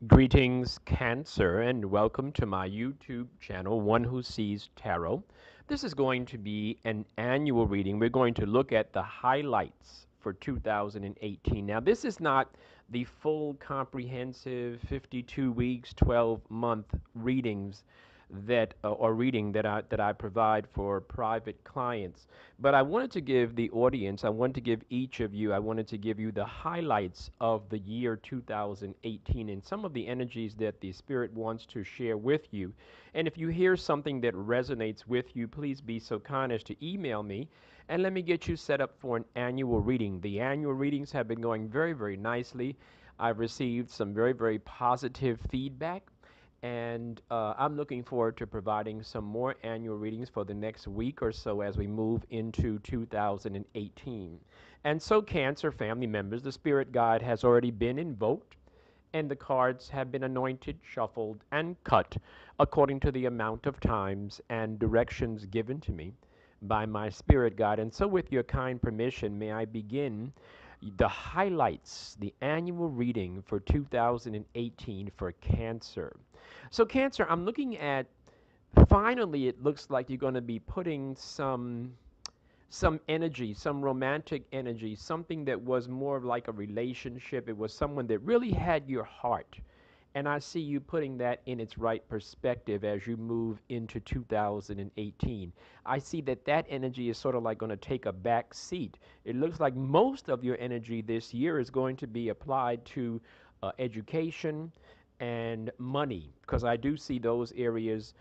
Greetings, Cancer, and welcome to my YouTube channel, One Who Sees Tarot. This is going to be an annual reading. We're going to look at the highlights for 2018. Now, this is not the full comprehensive 52 weeks, 12-month readings that or reading that I provide for private clients. But I wanted to give the audience, I wanted to give each of you, I wanted to give you the highlights of the year 2018 and some of the energies that the Spirit wants to share with you. And if you hear something that resonates with you, please be so kind as to email me and let me get you set up for an annual reading. The annual readings have been going very, very nicely. I've received some very, very positive feedback, and I'm looking forward to providing some more annual readings for the next week or so as we move into 2018. And so, Cancer family members, the Spirit Guide has already been invoked, and the cards have been anointed, shuffled, and cut according to the amount of times and directions given to me by my Spirit Guide. And so, with your kind permission, may I begin the highlights, the annual reading for 2018 for Cancer. So, Cancer, I'm looking at finally, it looks like you're going to be putting some energy, some romantic energy, something that was more like a relationship. It was someone that really had your heart. And I see you putting that in its right perspective as you move into 2018. I see that that energy is sort of like going to take a back seat. It looks like most of your energy this year is going to be applied to education and money, because I do see those areas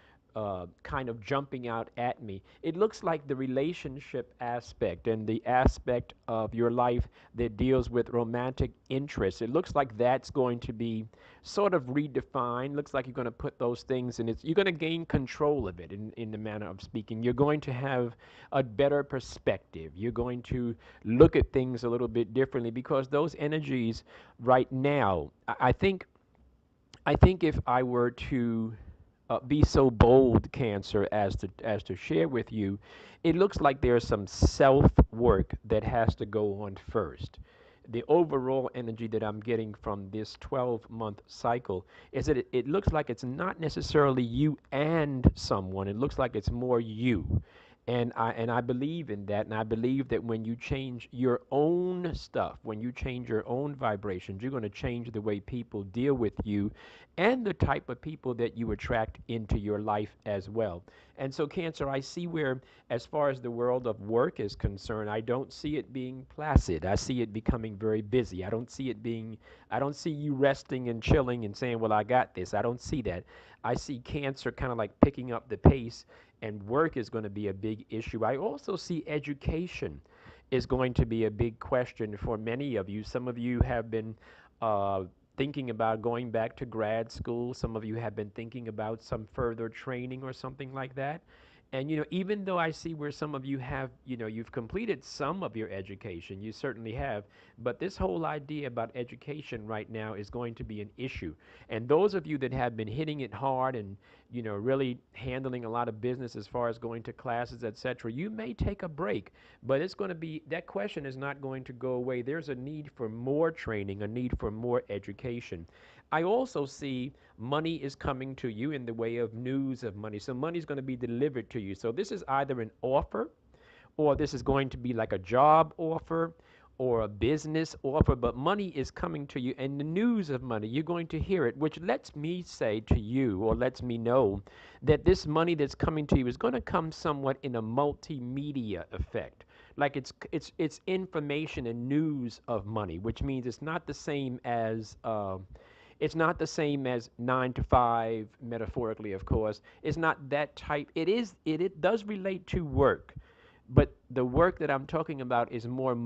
kind of jumping out at me. It looks like the relationship aspect and the aspect of your life that deals with romantic interests, it looks like that's going to be sort of redefined. Looks like you're going to put those things in it. You're going to gain control of it in the manner of speaking. You're going to have a better perspective. You're going to look at things a little bit differently because those energies right now, I think if I were to be so bold, Cancer, as to share with you, it looks like there's some self work that has to go on first. The overall energy that I'm getting from this 12-month cycle is that it looks like it's not necessarily you and someone. It looks like it's more you. And I believe in that, and I believe that when you change your own stuff, when you change your own vibrations, you're going to change the way people deal with you and the type of people that you attract into your life as well. And so, Cancer, I see where, as far as the world of work is concerned, I don't see it being placid. I see it becoming very busy. I don't see you resting and chilling and saying, well, I got this. I don't see that. I see Cancer kind of like picking up the pace, and work is going to be a big issue. I also see education is going to be a big question for many of you. Some of you have been thinking about going back to grad school. Some of you have been thinking about some further training or something like that. And even though I see where some of you have, you've completed some of your education, you certainly have, but this whole idea about education right now is going to be an issue. And those of you that have been hitting it hard and, really handling a lot of business as far as going to classes, etc., you may take a break, but it's going to be, that question is not going to go away. There's a need for more training, a need for more education. I also see money is coming to you in the way of news of money. So money is going to be delivered to you. So this is either an offer, or this is going to be like a job offer or a business offer, but money is coming to you, and the news of money, you're going to hear it, which lets me say to you, or lets me know that this money that's coming to you is going to come somewhat in a multimedia effect. Like it's information and news of money, which means it's not the same as 9 to 5, metaphorically, of course. It's not that type. It does relate to work, but the work that I'm talking about is more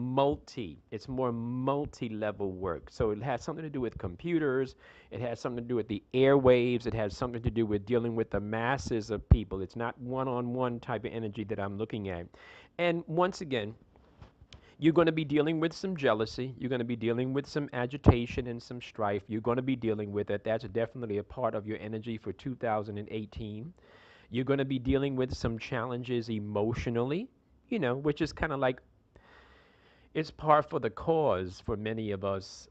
it's more multi-level work. So it has something to do with computers, it has something to do with the airwaves, it has something to do with dealing with the masses of people. It's not one-on-one type of energy that I'm looking at. And once again, you're going to be dealing with some jealousy. You're going to be dealing with some agitation and some strife. You're going to be dealing with it. That's definitely a part of your energy for 2018. You're going to be dealing with some challenges emotionally, which is kind of like It's par for the cause for many of us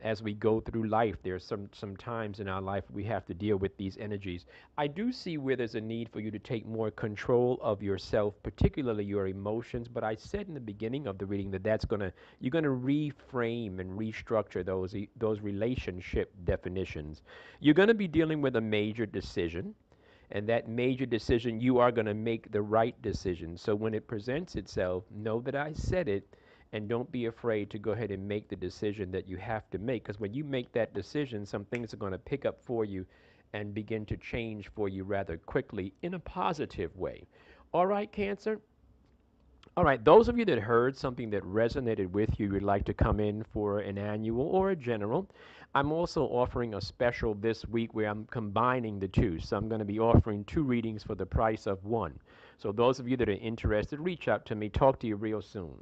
as we go through life. There's some times in our life we have to deal with these energies. I do see where there's a need for you to take more control of yourself, particularly your emotions. But I said in the beginning of the reading that you're gonna reframe and restructure those relationship definitions. You're gonna be dealing with a major decision. And that major decision, you are going to make the right decision. So when it presents itself, know that I said it, and don't be afraid to go ahead and make the decision that you have to make. Because when you make that decision, some things are going to pick up for you and begin to change for you rather quickly in a positive way. All right, Cancer? All right, those of you that heard something that resonated with you, you'd like to come in for an annual or a general. I'm also offering a special this week where I'm combining the two. So I'm going to be offering two readings for the price of one. So those of you that are interested, reach out to me. Talk to you real soon.